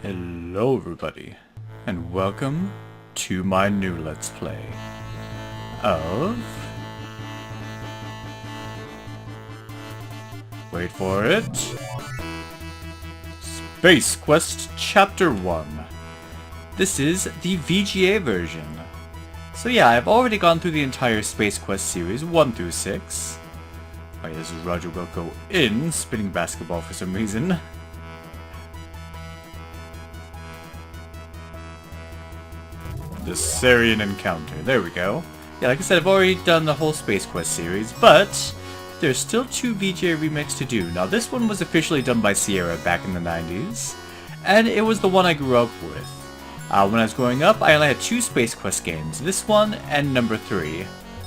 Hello everybody, and welcome to my new Let's Play of... Wait for it... Space Quest Chapter 1. This is the VGA version. So yeah, I've already gone through the entire Space Quest series, 1 through 6. Oh yeah, this is Roger Wilco in spinning basketball for some reason. The Sarien encounter. There we go. Yeah, like I said, I've already done the whole Space Quest series, but there's still 2 VGA remakes to do. Now, this one was officially done by Sierra back in the 90s, and it was the one I grew up with. When I was growing up, I only had 2 Space Quest games, this one and number 3,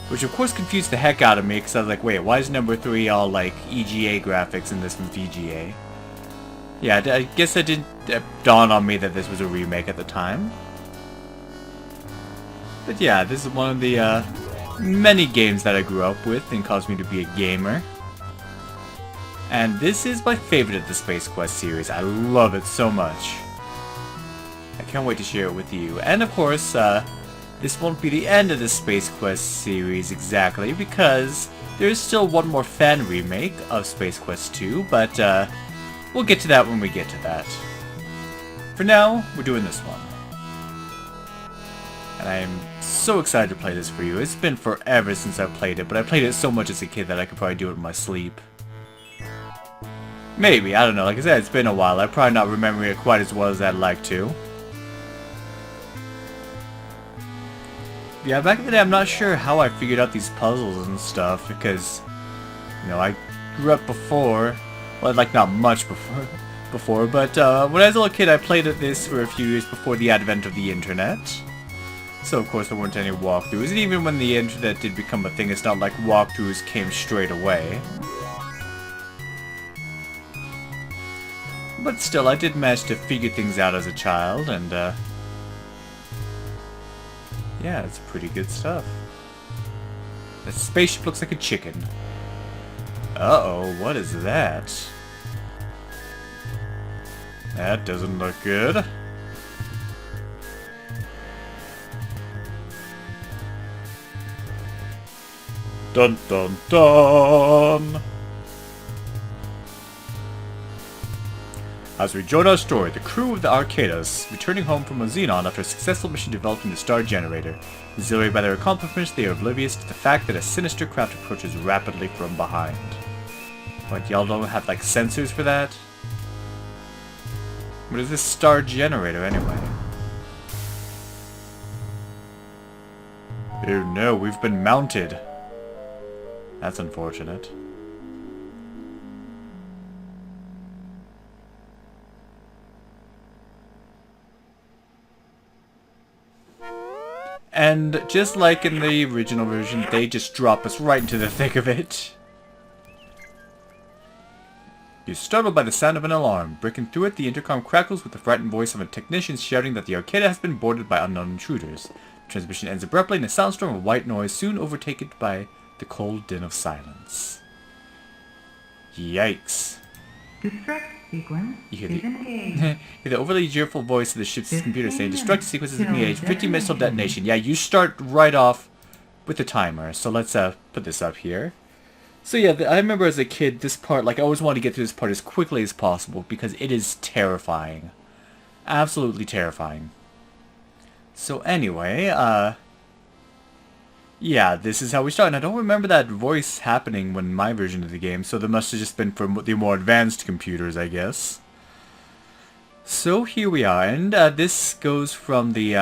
which of course confused the heck out of me, because I was like, wait, why is number 3 all like EGA graphics and this one VGA? Yeah, I guess it didn't dawn on me that this was a remake at the time. But yeah, this is one of the many games that I grew up with and caused me to be a gamer. And this is my favorite of the Space Quest series. I love it so much. I can't wait to share it with you. And of course, this won't be the end of the Space Quest series exactly, because there's still one more fan remake of Space Quest 2, but we'll get to that when we get to that. For now, we're doing this one. And I am so excited to play this for you. It's been forever since I've played it, but I played it so much as a kid that I could probably do it in my sleep. Maybe, I don't know. Like I said, it's been a while. I'm probably not remembering it quite as well as I'd like to. Yeah, back in the day, I'm not sure how I figured out these puzzles and stuff, because, you know, I grew up before. Well, like, not much before, but when I was a little kid, I played this for a few years before the advent of the internet. So of course there weren't any walkthroughs, and even when the internet did become a thing, it's not like walkthroughs came straight away. But still, I did manage to figure things out as a child, and yeah, it's pretty good stuff. The spaceship looks like a chicken. Uh-oh, what is that? That doesn't look good. Dun dun dun! As we join our story, the crew of the Arcadas, returning home from a Xenon after a successful mission developing the star generator. Exhilarated by their accomplishments, they are oblivious to the fact that a sinister craft approaches rapidly from behind. What, y'all don't have like sensors for that? What is this star generator anyway? Oh no, we've been mounted. That's unfortunate. And just like in the original version, they just drop us right into the thick of it. You're startled by the sound of an alarm. Breaking through it, the intercom crackles with the frightened voice of a technician shouting that the Arcada has been boarded by unknown intruders. The transmission ends abruptly in a soundstorm of white noise, soon overtaken by the cold din of silence. Yikes. Destruct sequence You is engaged. hear the overly cheerful voice of the ship's computer saying, "Destruct sequence is engaged. 50 missile detonation." Yeah, you start right off with the timer. So let's put this up here. So yeah, I remember as a kid, this part, like I always wanted to get through this part as quickly as possible because it is terrifying. Absolutely terrifying. So anyway, yeah, this is how we start, and I don't remember that voice happening when my version of the game, so that must have just been for the more advanced computers, I guess. So here we are, and this goes from the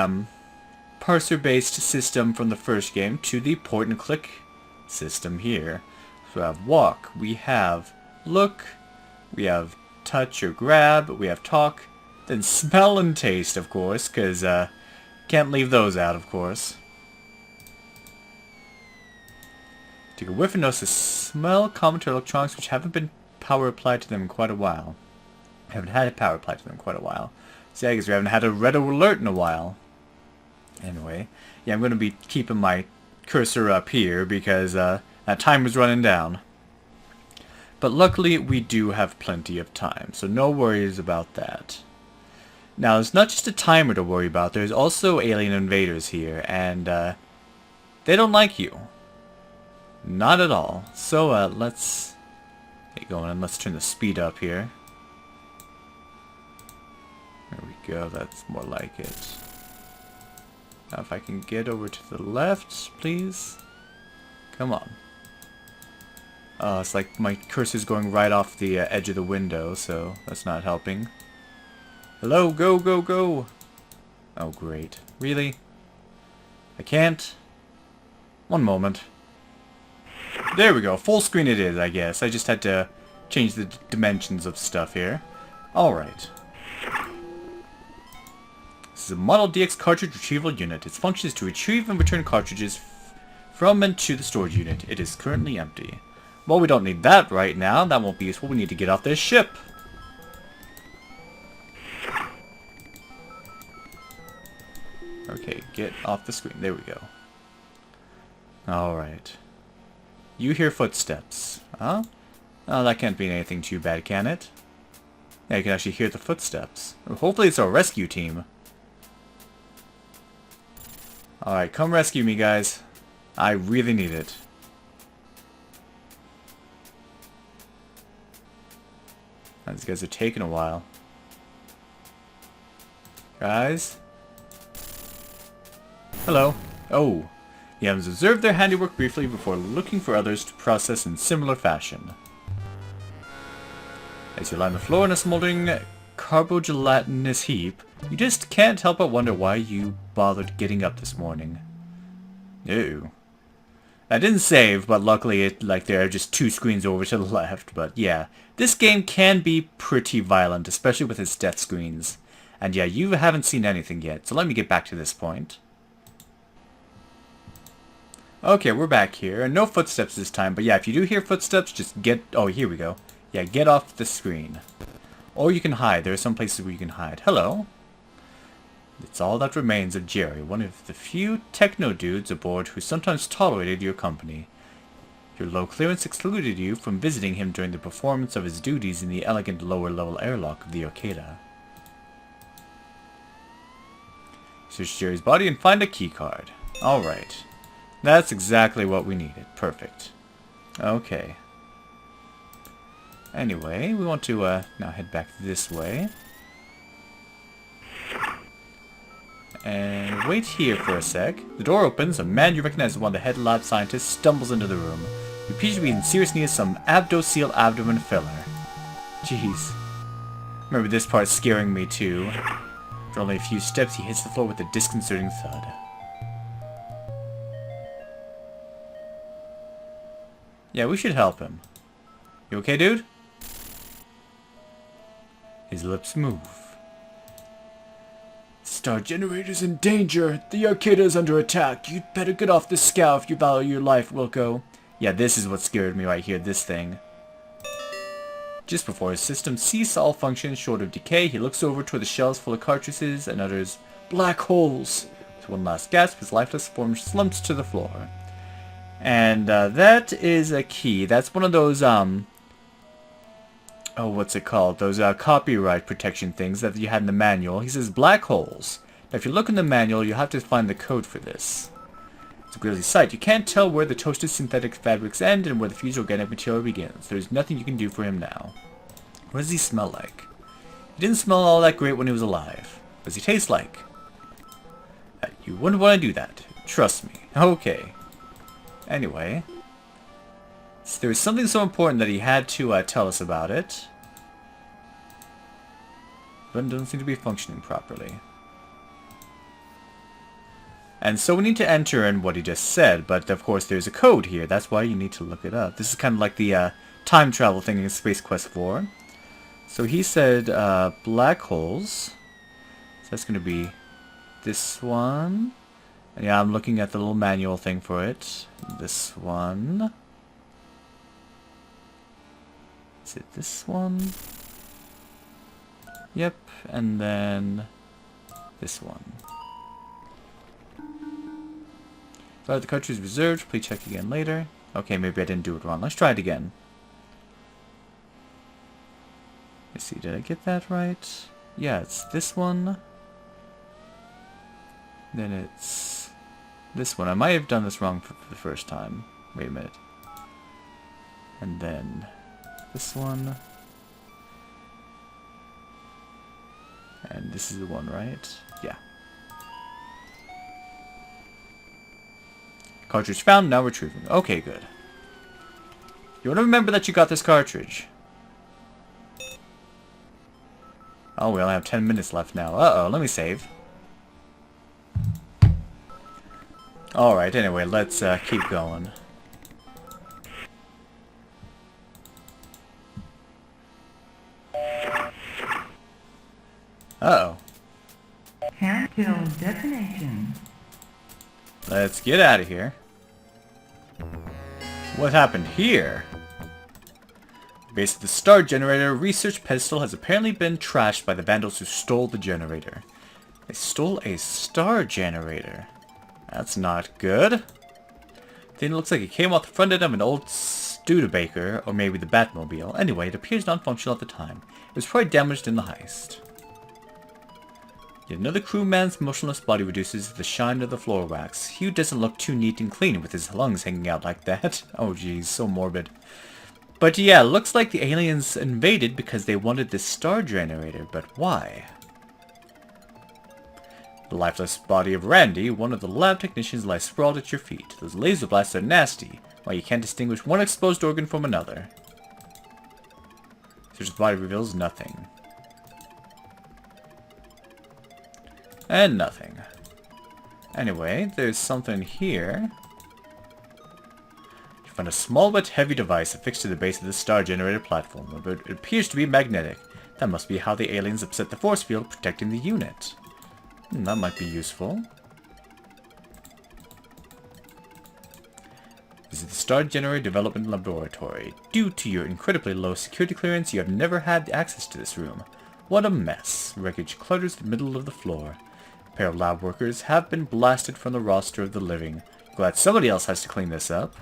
parser-based system from the first game to the point-and-click system here. So we have walk, we have look, we have touch or grab, we have talk, then smell and taste, of course, because can't leave those out, of course. Take a whiff and notice the smell common to electronics which haven't been power applied to them in quite a while. Haven't had power applied to them in quite a while. See, I guess we haven't had a red alert in a while. Anyway, yeah, I'm going to be keeping my cursor up here because that time is running down. But luckily, we do have plenty of time, so no worries about that. Now, it's not just a timer to worry about. There's also alien invaders here, and they don't like you. Not at all. So, let's get going, and let's turn the speed up here. There we go. That's more like it. Now, if I can get over to the left, please. Come on. It's like my cursor's going right off the edge of the window, so that's not helping. Hello, go, go, go! Oh, great. Really? I can't? One moment. There we go. Full screen it is, I guess. I just had to change the dimensions of stuff here. Alright. This is a Model DX cartridge retrieval unit. Its function is to retrieve and return cartridges from and to the storage unit. It is currently empty. Well, we don't need that right now. That won't be useful. We need to get off this ship. Okay, get off the screen. There we go. Alright. You hear footsteps. Huh? Oh, that can't be anything too bad, can it? Yeah, you can actually hear the footsteps. Hopefully it's our rescue team. Alright, come rescue me, guys. I really need it. These guys are taking a while. Guys? Hello. Oh. The M's observed their handiwork briefly before looking for others to process in similar fashion. As you lie on the floor in a smoldering carbogelatinous heap, you just can't help but wonder why you bothered getting up this morning. Ew. I didn't save, but luckily there are just 2 screens over to the left. But yeah, this game can be pretty violent, especially with its death screens. And yeah, you haven't seen anything yet, so let me get back to this point. Okay, we're back here, and no footsteps this time, but yeah, if you do hear footsteps, just get... Oh, here we go. Yeah, get off the screen. Or you can hide. There are some places where you can hide. Hello. It's all that remains of Jerry, one of the few techno-dudes aboard who sometimes tolerated your company. Your low clearance excluded you from visiting him during the performance of his duties in the elegant lower-level airlock of the Arcada. Search Jerry's body and find a keycard. Alright. That's exactly what we needed. Perfect. Okay. Anyway, we want to now head back this way. And wait here for a sec. The door opens. A man you recognize as one of the head lab scientists stumbles into the room. He appears to be in serious need of some abdo-seal abdomen filler. Jeez. Remember this part scaring me too. For only a few steps, he hits the floor with a disconcerting thud. Yeah, we should help him. You okay, dude? His lips move. Star generator's in danger. The Arcada is under attack. You'd better get off this scow if you value your life, Wilco. Yeah, this is what scared me right here, this thing. Just before his system ceases all functions short of decay, he looks over toward the shelves full of cartridges and utters, "Black holes!" With one last gasp, his lifeless form slumps to the floor. And that is a key. That's one of those, oh, what's it called? Those copyright protection things that you had in the manual. He says black holes. Now, if you look in the manual, you'll have to find the code for this. It's a grisly sight. You can't tell where the toasted synthetic fabrics end and where the fused organic material begins. There's nothing you can do for him now. What does he smell like? He didn't smell all that great when he was alive. What does he taste like? You wouldn't want to do that. Trust me. Okay. Anyway, so there was something so important that he had to tell us about it. But it doesn't seem to be functioning properly. And so we need to enter in what he just said, but of course there's a code here. That's why you need to look it up. This is kind of like the time travel thing in Space Quest 4. So he said black holes. So that's going to be this one. And yeah, I'm looking at the little manual thing for it. This one. Is it this one? Yep, and then this one. But the cartridge is reserved. Please check again later. Okay, maybe I didn't do it wrong. Let's try it again. Let's see, did I get that right? Yeah, it's this one. Then it's this one. I might have done this wrong for the first time. Wait a minute. And then this one. And this is the one, right? Yeah. Cartridge found, now retrieving. Okay, good. You want to remember that you got this cartridge. Oh, we only have 10 minutes left now. Uh-oh, let me save. Alright, anyway, let's keep going. Uh-oh. Handkill detonation. Let's get out of here. What happened here? Base of the star generator research pedestal has apparently been trashed by the vandals who stole the generator. They stole a star generator. That's not good. Thing looks like it came off the front end of an old Studebaker, or maybe the Batmobile. Anyway, it appears non-functional at the time. It was probably damaged in the heist. Yet another crewman's motionless body reduces the shine of the floor wax. Hugh doesn't look too neat and clean with his lungs hanging out like that. Oh geez, so morbid. But yeah, looks like the aliens invaded because they wanted this star generator, but why? The lifeless body of Randy, one of the lab technicians, lies sprawled at your feet. Those laser blasts are nasty, while you can't distinguish one exposed organ from another. Search the body reveals nothing. And nothing. Anyway, there's something here. You find a small but heavy device affixed to the base of the star generator platform, but it appears to be magnetic. That must be how the aliens upset the force field protecting the unit. That might be useful. This is the Star Generator Development Laboratory. Due to your incredibly low security clearance, you have never had access to this room. What a mess. Wreckage clutters the middle of the floor. A pair of lab workers have been blasted from the roster of the living. Glad somebody else has to clean this up.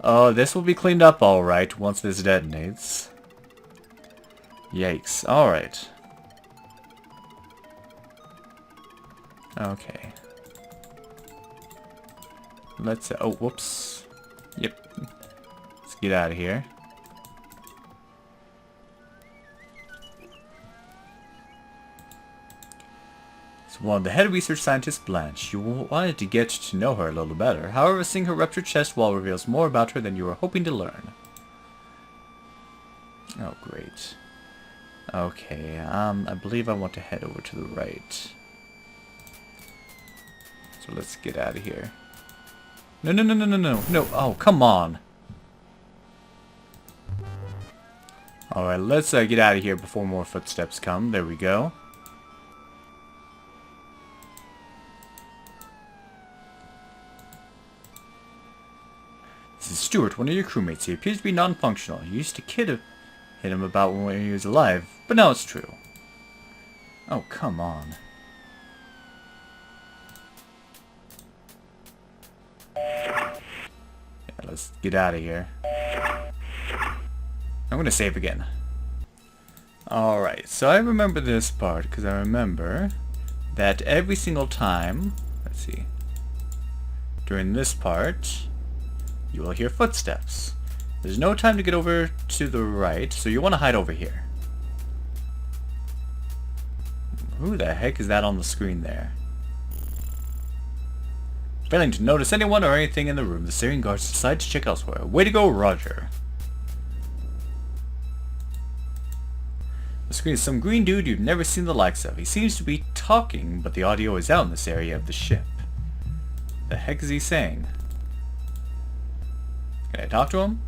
Oh, this will be cleaned up alright once this detonates. Yikes. Alright. Okay. Let's... oh, whoops. Yep. Let's get out of here. So one of the head research scientists, Blanche. You wanted to get to know her a little better. However, seeing her ruptured chest wall reveals more about her than you were hoping to learn. Oh, great. Okay, I believe I want to head over to the right. So let's get out of here. No, no, no, no, no, no, no. Oh, come on. Alright, let's get out of here before more footsteps come. There we go. This is Stuart, one of your crewmates. He appears to be non-functional. You used to hit him about when he was alive, but now it's true. Oh, come on. Let's get out of here. I'm gonna save again. Alright, so I remember this part because I remember that every single time, let's see, during this part, you will hear footsteps. There's no time to get over to the right, so you want to hide over here. Who the heck is that on the screen there? Failing to notice anyone or anything in the room, the Sarien guards decide to check elsewhere. Way to go, Roger. The screen is some green dude you've never seen the likes of. He seems to be talking, but the audio is out in this area of the ship. The heck is he saying? Can I talk to him?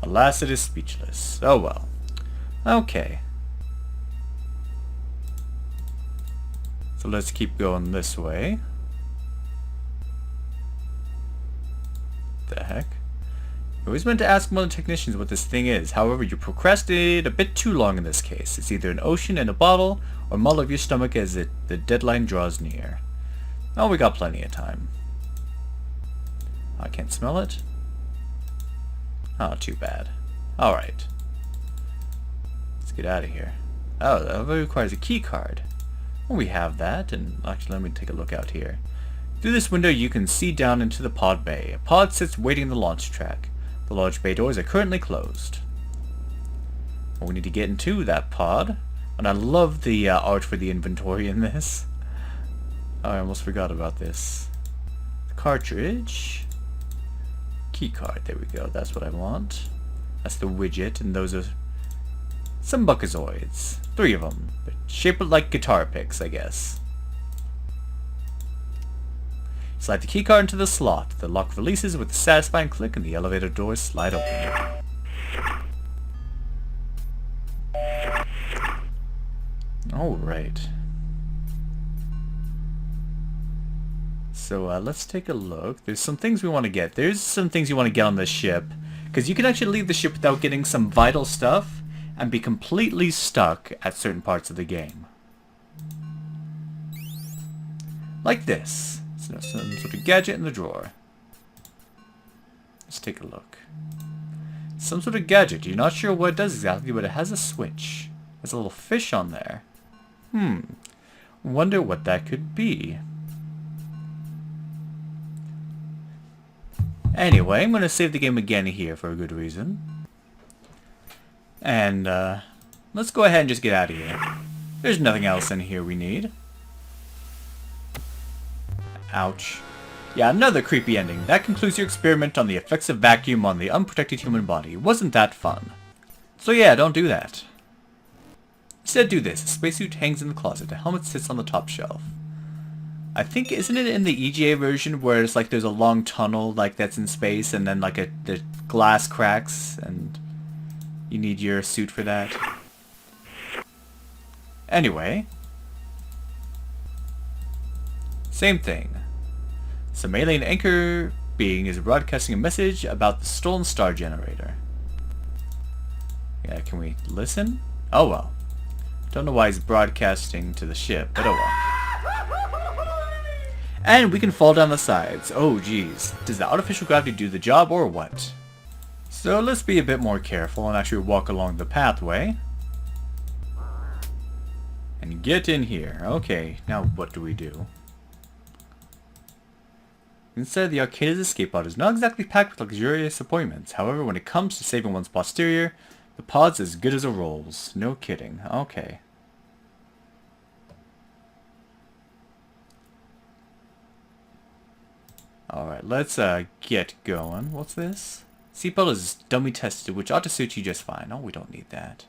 Alas, it is speechless. Oh well. Okay. So let's keep going this way. The heck? You always meant to ask one of the technicians what this thing is. However, you procrastinated a bit too long in this case. It's either an ocean in a bottle, or muddle of your stomach as the deadline draws near. Oh, we got plenty of time. I can't smell it? Oh, too bad. Alright. Let's get out of here. Oh, that requires a key card. Well, we have that, and actually let me take a look out here. Through this window you can see down into the pod bay. A pod sits waiting in the launch track. The launch bay doors are currently closed. Well, we need to get into that pod. And I love the art for the inventory in this. Oh, I almost forgot about this. The cartridge. Key card, there we go, that's what I want. That's the widget, and those are some Buckazoids. 3 of them, but shaped like guitar picks, I guess. Slide the keycard into the slot. The lock releases with a satisfying click and the elevator doors slide open. Alright. So let's take a look. There's some things we want to get. There's some things you want to get on this ship. Because you can actually leave the ship without getting some vital stuff and be completely stuck at certain parts of the game. Like this. So some sort of gadget in the drawer. Let's take a look. Some sort of gadget. You're not sure what it does exactly, but it has a switch. There's a little fish on there. Wonder what that could be. Anyway, I'm going to save the game again here for a good reason. And let's go ahead and just get out of here. There's nothing else in here we need. Ouch. Yeah, another creepy ending. That concludes your experiment on the effects of vacuum on the unprotected human body. Wasn't that fun? So yeah, don't do that. Instead do this. A spacesuit hangs in the closet. A helmet sits on the top shelf. I think, isn't it in the EGA version where it's like there's a long tunnel like that's in space and then like the glass cracks and you need your suit for that? Anyway. Same thing. Some alien anchor being is broadcasting a message about the stolen star generator. Yeah, can we listen? Oh well. Don't know why he's broadcasting to the ship, but oh well. And we can fall down the sides. Oh geez. Does the artificial gravity do the job or what? So let's be a bit more careful and actually walk along the pathway. And get in here. Okay, now what do we do? Instead, the Arcada's escape pod is not exactly packed with luxurious appointments. However, when it comes to saving one's posterior, the pod's as good as a rolls. No kidding. Okay. Alright, let's get going. What's this? Seatbelt is dummy tested, which ought to suit you just fine. Oh, we don't need that.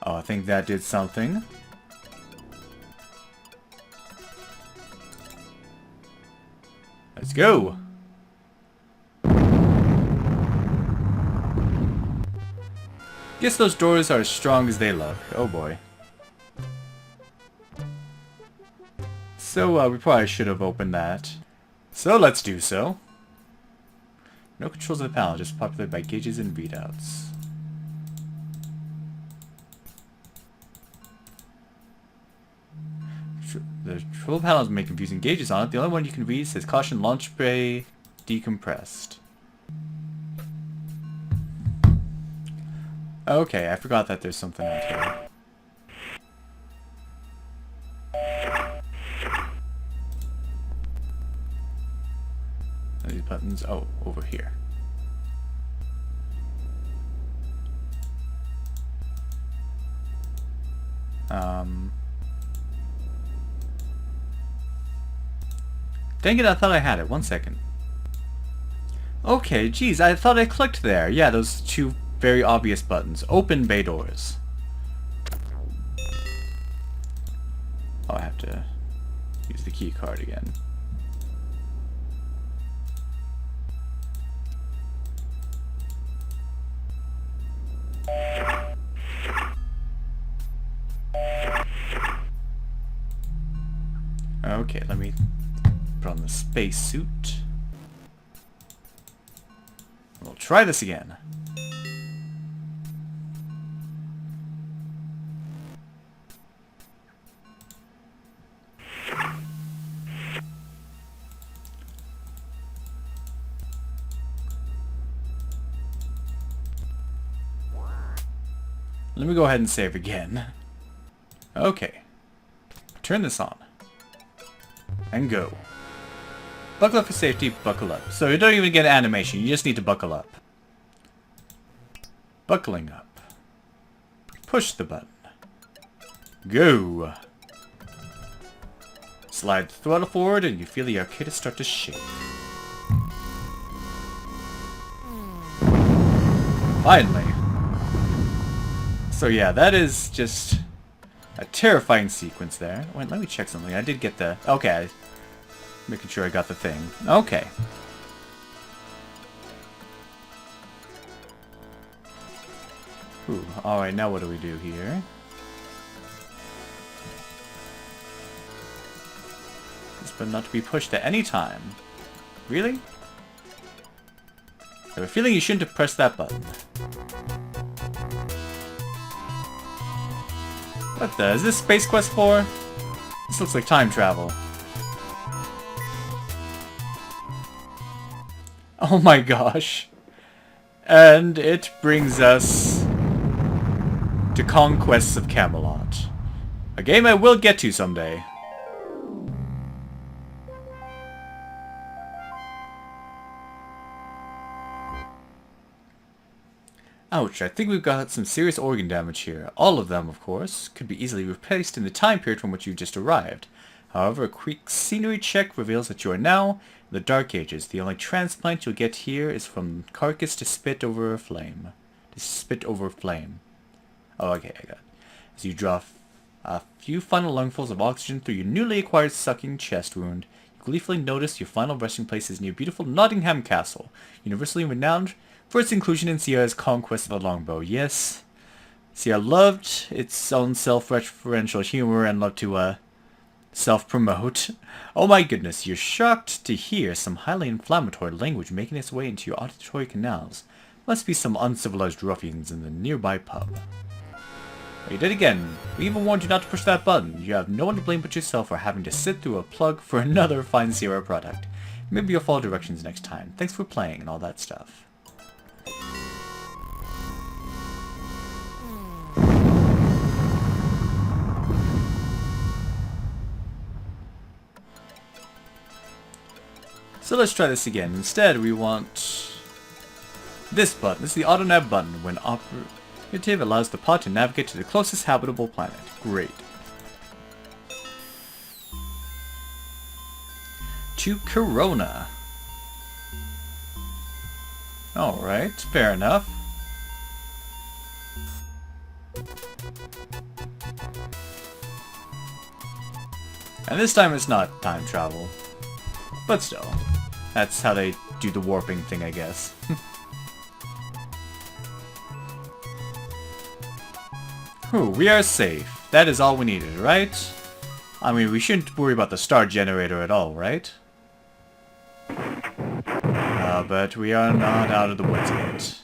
Oh, I think that did something. Let's go! Guess those doors are as strong as they look. Oh boy. So, we probably should have opened that. So, let's do so. No controls of the panel, just populated by gauges and readouts. The control panels make confusing gauges on it. The only one you can read says caution launch bay decompressed. Okay, I forgot that there's something out here. These buttons, oh, over here. Dang it, I thought I had it. 1 second. Okay, geez, I thought I clicked there. Yeah, those two very obvious buttons. Open bay doors. Oh, I have to use the key card again. Okay, let me put on the spacesuit. We'll try this again. Let me go ahead and save again. Okay. Turn this on. And go. Buckle up for safety, buckle up. So you don't even get animation, you just need to buckle up. Buckling up. Push the button. Go. Slide the throttle forward and you feel the arcade start to shake. Finally. So yeah, that is just a terrifying sequence there. Wait, let me check something. I did get the... Okay. Making sure I got the thing. Okay. Ooh, alright, now what do we do here? This button not to be pushed at any time. Really? I have a feeling you shouldn't have pressed that button. What the? Is this Space Quest 4? This looks like time travel. Oh my gosh. And it brings us to Conquests of Camelot. A game I will get to someday. Ouch, I think we've got some serious organ damage here. All of them, of course, could be easily replaced in the time period from which you just arrived. However, a quick scenery check reveals that you are now in the Dark Ages. The only transplant you'll get here is from carcass to spit over a flame. Oh, okay, I got it. As you draw a few final lungfuls of oxygen through your newly acquired sucking chest wound, you gleefully notice your final resting place is near beautiful Nottingham Castle, universally renowned for its inclusion in Sierra's Conquest of the Longbow. Yes, Sierra loved its own self-referential humor and loved to, self-promote. Oh my goodness, you're shocked to hear some highly inflammatory language making its way into your auditory canals. Must be some uncivilized ruffians in the nearby pub. You did again. We even warned you not to push that button. You have no one to blame but yourself for having to sit through a plug for another fine Sierra product. Maybe you'll follow directions next time. Thanks for playing and all that stuff. So let's try this again. Instead, we want this button. This is the auto nav button. When operative, allows the pod to navigate to the closest habitable planet. Great. To Corona. Alright, fair enough. And this time it's not time travel. But still. That's how they do the warping thing, I guess. Whew, we are safe. That is all we needed, right? I mean, we shouldn't worry about the star generator at all, right? But we are not out of the woods yet.